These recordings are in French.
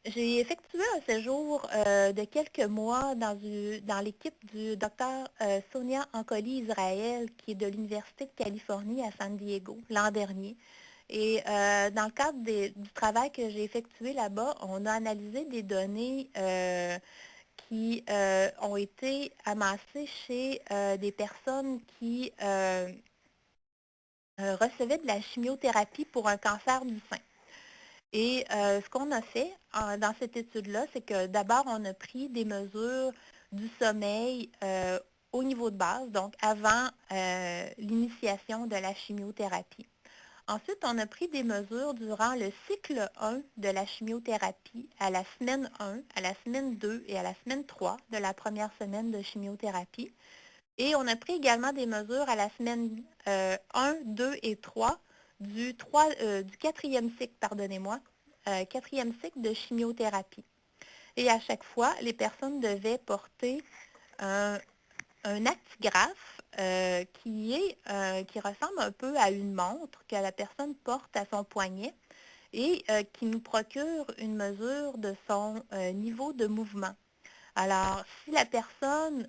J'ai effectué un séjour de quelques mois dans l'équipe du docteur Sonia Ancoli Israël, qui est de l'Université de Californie à San Diego l'an dernier. Et dans le cadre du travail que j'ai effectué là-bas, on a analysé des données qui ont été amassées chez des personnes qui recevaient de la chimiothérapie pour un cancer du sein. Et ce qu'on a fait dans cette étude-là, c'est que d'abord, on a pris des mesures du sommeil au niveau de base, donc avant l'initiation de la chimiothérapie. Ensuite, on a pris des mesures durant le cycle 1 de la chimiothérapie, à la semaine 1, à la semaine 2 et à la semaine 3 de la première semaine de chimiothérapie. Et on a pris également des mesures à la semaine 1, 2 et 3 du quatrième cycle, pardonnez-moi, quatrième cycle de chimiothérapie. Et à chaque fois, les personnes devaient porter un actigraphe qui ressemble un peu à une montre que la personne porte à son poignet et qui nous procure une mesure de son niveau de mouvement. Alors, si la personne,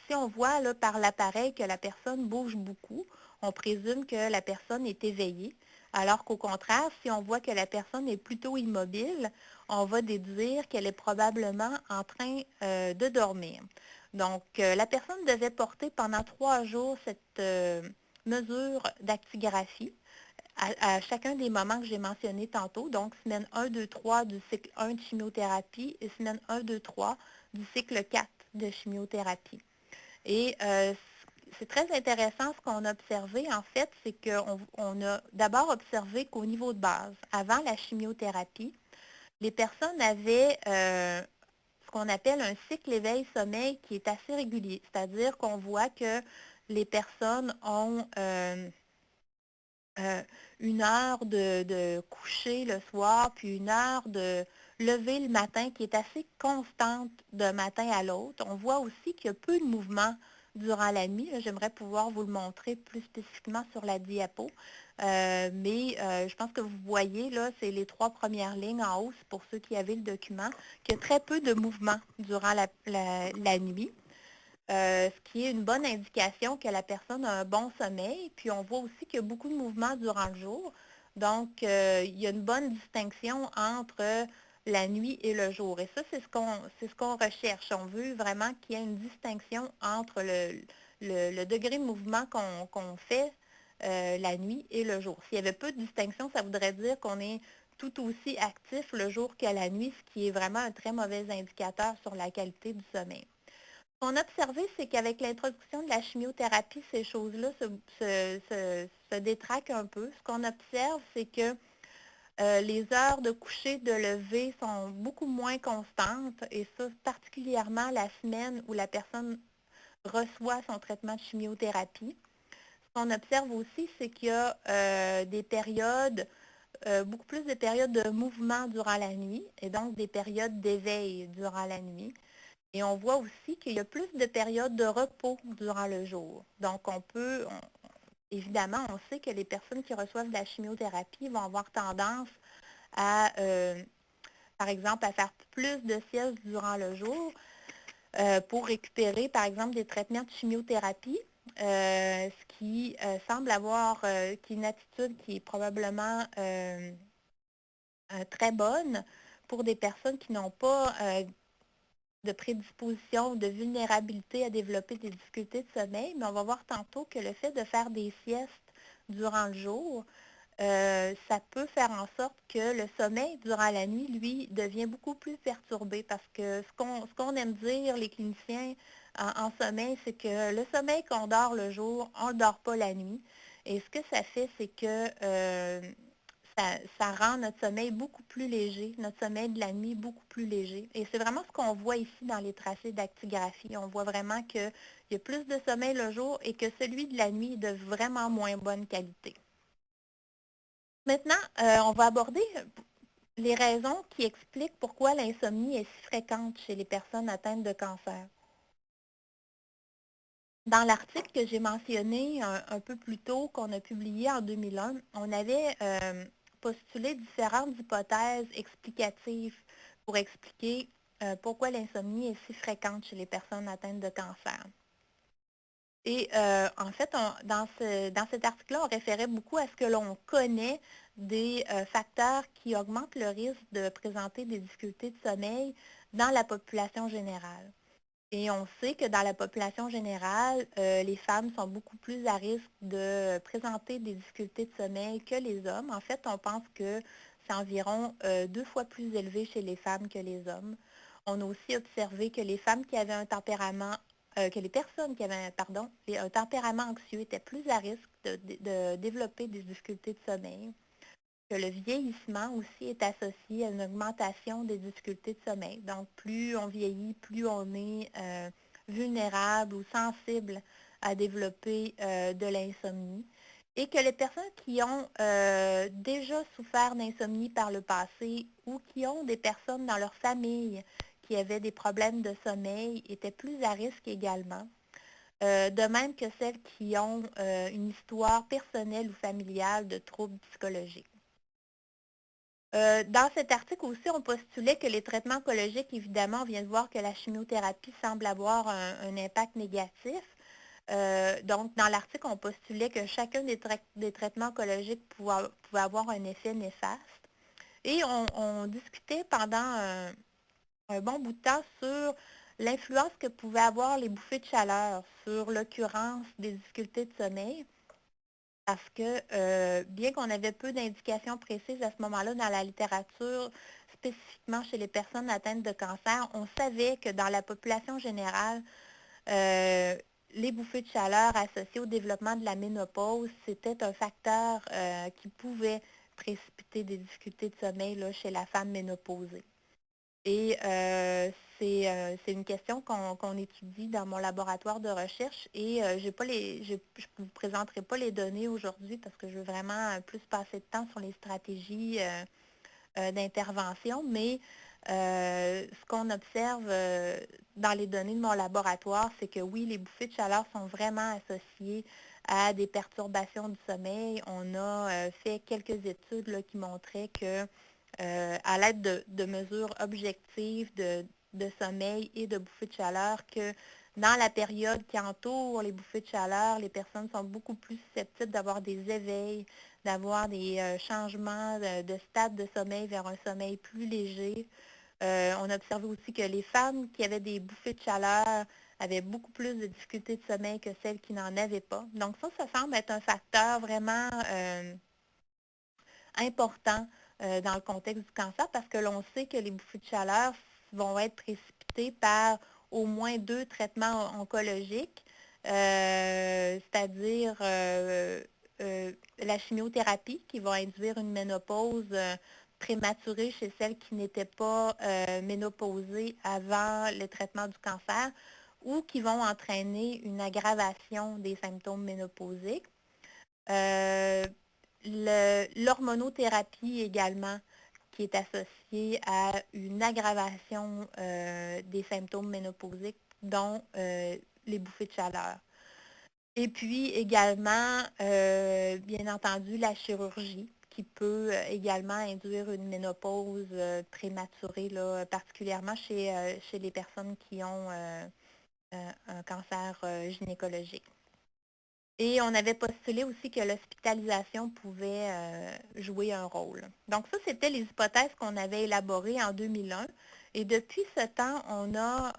si on voit là, par l'appareil que la personne bouge beaucoup, on présume que la personne est éveillée, alors qu'au contraire, si on voit que la personne est plutôt immobile, on va déduire qu'elle est probablement en train de dormir. Donc, la personne devait porter pendant 3 jours cette mesure d'actigraphie à chacun des moments que j'ai mentionnés tantôt, donc semaine 1, 2, 3 du cycle 1 de chimiothérapie et semaine 1, 2, 3 du cycle 4 de chimiothérapie. Et c'est très intéressant ce qu'on a observé, en fait, c'est qu'on a d'abord observé qu'au niveau de base, avant la chimiothérapie, les personnes avaient ce qu'on appelle un cycle éveil-sommeil qui est assez régulier, c'est-à-dire qu'on voit que les personnes ont une heure de coucher le soir, puis une heure de lever le matin qui est assez constante d'un matin à l'autre. On voit aussi qu'il y a peu de mouvement durant la nuit. J'aimerais pouvoir vous le montrer plus spécifiquement sur la diapo. Mais je pense que vous voyez, là, c'est les 3 premières lignes en haut, c'est pour ceux qui avaient le document, qu'il y a très peu de mouvement durant la nuit. Ce qui est une bonne indication que la personne a un bon sommeil. Puis on voit aussi qu'il y a beaucoup de mouvements durant le jour. Donc, il y a une bonne distinction entre la nuit et le jour. Et ça, c'est ce qu'on recherche. On veut vraiment qu'il y ait une distinction entre le degré de mouvement qu'on fait la nuit et le jour. S'il y avait peu de distinction, ça voudrait dire qu'on est tout aussi actif le jour que la nuit, ce qui est vraiment un très mauvais indicateur sur la qualité du sommeil. Ce qu'on a observé, c'est qu'avec l'introduction de la chimiothérapie, ces choses-là se détraquent un peu. Ce qu'on observe, c'est que les heures de coucher, de lever sont beaucoup moins constantes, et ça, particulièrement la semaine où la personne reçoit son traitement de chimiothérapie. Ce qu'on observe aussi, c'est qu'il y a des périodes, beaucoup plus de périodes de mouvement durant la nuit, et donc des périodes d'éveil durant la nuit. Et on voit aussi qu'il y a plus de périodes de repos durant le jour. Donc, évidemment, on sait que les personnes qui reçoivent de la chimiothérapie vont avoir tendance à, par exemple, à faire plus de siestes durant le jour pour récupérer, par exemple, des traitements de chimiothérapie, ce qui semble avoir qui est une attitude qui est probablement très bonne pour des personnes qui n'ont pas de prédisposition, de vulnérabilité à développer des difficultés de sommeil, mais on va voir tantôt que le fait de faire des siestes durant le jour, ça peut faire en sorte que le sommeil durant la nuit, lui, devient beaucoup plus perturbé parce que ce qu'on aime dire, les cliniciens en sommeil, c'est que le sommeil qu'on dort le jour, on ne le dort pas la nuit. Et ce que ça fait, c'est que ça rend notre sommeil beaucoup plus léger, notre sommeil de la nuit beaucoup plus léger. Et c'est vraiment ce qu'on voit ici dans les tracés d'actigraphie. On voit vraiment qu'il y a plus de sommeil le jour et que celui de la nuit est de vraiment moins bonne qualité. Maintenant, on va aborder les raisons qui expliquent pourquoi l'insomnie est si fréquente chez les personnes atteintes de cancer. Dans l'article que j'ai mentionné un peu plus tôt, qu'on a publié en 2001, on avait postulé différentes hypothèses explicatives pour expliquer pourquoi l'insomnie est si fréquente chez les personnes atteintes de cancer. Et en fait, dans cet article-là, on référait beaucoup à ce que l'on connaît des facteurs qui augmentent le risque de présenter des difficultés de sommeil dans la population générale. Et on sait que dans la population générale, les femmes sont beaucoup plus à risque de présenter des difficultés de sommeil que les hommes. En fait, on pense que c'est environ 2 fois plus élevé chez les femmes que les hommes. On a aussi observé que les femmes qui avaient un tempérament, que les personnes qui avaient, un tempérament anxieux étaient plus à risque de développer des difficultés de sommeil, que le vieillissement aussi est associé à une augmentation des difficultés de sommeil. Donc, plus on vieillit, plus on est vulnérable ou sensible à développer de l'insomnie. Et que les personnes qui ont déjà souffert d'insomnie par le passé ou qui ont des personnes dans leur famille qui avaient des problèmes de sommeil étaient plus à risque également. De même que celles qui ont une histoire personnelle ou familiale de troubles psychologiques. Dans cet article aussi, on postulait que les traitements oncologiques, évidemment, on vient de voir que la chimiothérapie semble avoir un impact négatif. Donc, dans l'article, on postulait que chacun des traitements oncologiques pouvait avoir un effet néfaste. Et on discutait pendant un bon bout de temps sur l'influence que pouvaient avoir les bouffées de chaleur sur l'occurrence des difficultés de sommeil. Parce que bien qu'on avait peu d'indications précises à ce moment-là dans la littérature, spécifiquement chez les personnes atteintes de cancer, on savait que dans la population générale, les bouffées de chaleur associées au développement de la ménopause, c'était un facteur qui pouvait précipiter des difficultés de sommeil là, chez la femme ménopausée. Et c'est une question qu'on étudie dans mon laboratoire de recherche et je ne vous présenterai pas les données aujourd'hui parce que je veux vraiment plus passer de temps sur les stratégies d'intervention, mais ce qu'on observe dans les données de mon laboratoire, c'est que oui, les bouffées de chaleur sont vraiment associées à des perturbations du sommeil. On a fait quelques études là, qui montraient que à l'aide de mesures objectives de sommeil et de bouffées de chaleur, que dans la période qui entoure les bouffées de chaleur, les personnes sont beaucoup plus susceptibles d'avoir des éveils, d'avoir des changements de stade de sommeil vers un sommeil plus léger. On a observé aussi que les femmes qui avaient des bouffées de chaleur avaient beaucoup plus de difficultés de sommeil que celles qui n'en avaient pas. Donc ça semble être un facteur vraiment important dans le contexte du cancer parce que l'on sait que les bouffées de chaleur vont être précipitées par au moins 2 traitements oncologiques, c'est-à-dire la chimiothérapie qui va induire une ménopause prématurée chez celles qui n'étaient pas ménopausées avant le traitement du cancer ou qui vont entraîner une aggravation des symptômes ménopausiques. L'hormonothérapie également, qui est associée à une aggravation des symptômes ménopausiques, dont les bouffées de chaleur. Et puis également, bien entendu, la chirurgie, qui peut également induire une ménopause prématurée, là, particulièrement chez les personnes qui ont un cancer gynécologique. Et on avait postulé aussi que l'hospitalisation pouvait jouer un rôle. Donc ça, c'était les hypothèses qu'on avait élaborées en 2001. Et depuis ce temps, on a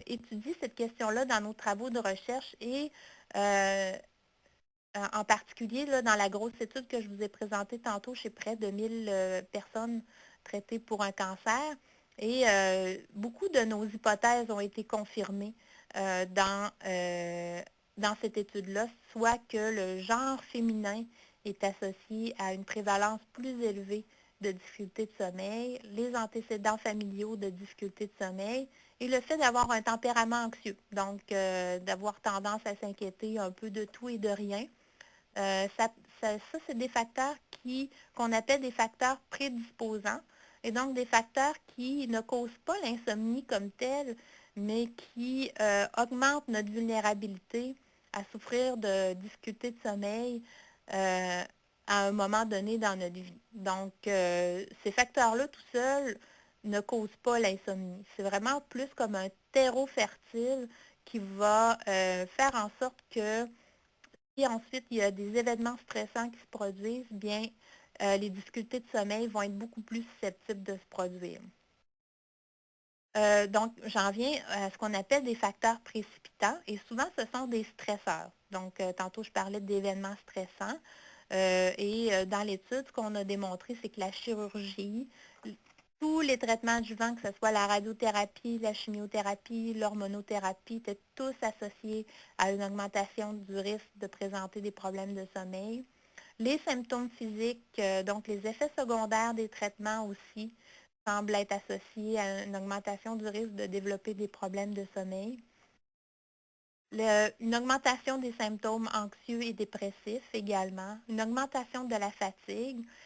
étudié cette question-là dans nos travaux de recherche et en particulier là, dans la grosse étude que je vous ai présentée tantôt chez près de 1000 personnes traitées pour un cancer. Et beaucoup de nos hypothèses ont été confirmées dans cette étude-là, soit que le genre féminin est associé à une prévalence plus élevée de difficultés de sommeil, les antécédents familiaux de difficultés de sommeil et le fait d'avoir un tempérament anxieux, donc d'avoir tendance à s'inquiéter un peu de tout et de rien. Ça c'est des facteurs qu'on appelle des facteurs prédisposants et donc des facteurs qui ne causent pas l'insomnie comme telle, mais qui augmentent notre vulnérabilité à souffrir de difficultés de sommeil à un moment donné dans notre vie. Donc, ces facteurs-là tout seuls ne causent pas l'insomnie. C'est vraiment plus comme un terreau fertile qui va faire en sorte que si ensuite il y a des événements stressants qui se produisent, bien, les difficultés de sommeil vont être beaucoup plus susceptibles de se produire. Donc, j'en viens à ce qu'on appelle des facteurs précipitants et souvent, ce sont des stresseurs. Donc, tantôt, je parlais d'événements stressants dans l'étude, ce qu'on a démontré, c'est que la chirurgie, tous les traitements adjuvants, que ce soit la radiothérapie, la chimiothérapie, l'hormonothérapie, étaient tous associés à une augmentation du risque de présenter des problèmes de sommeil. Les symptômes physiques, donc les effets secondaires des traitements aussi, semblent être associés à une augmentation du risque de développer des problèmes de sommeil. Une augmentation des symptômes anxieux et dépressifs également, une augmentation de la fatigue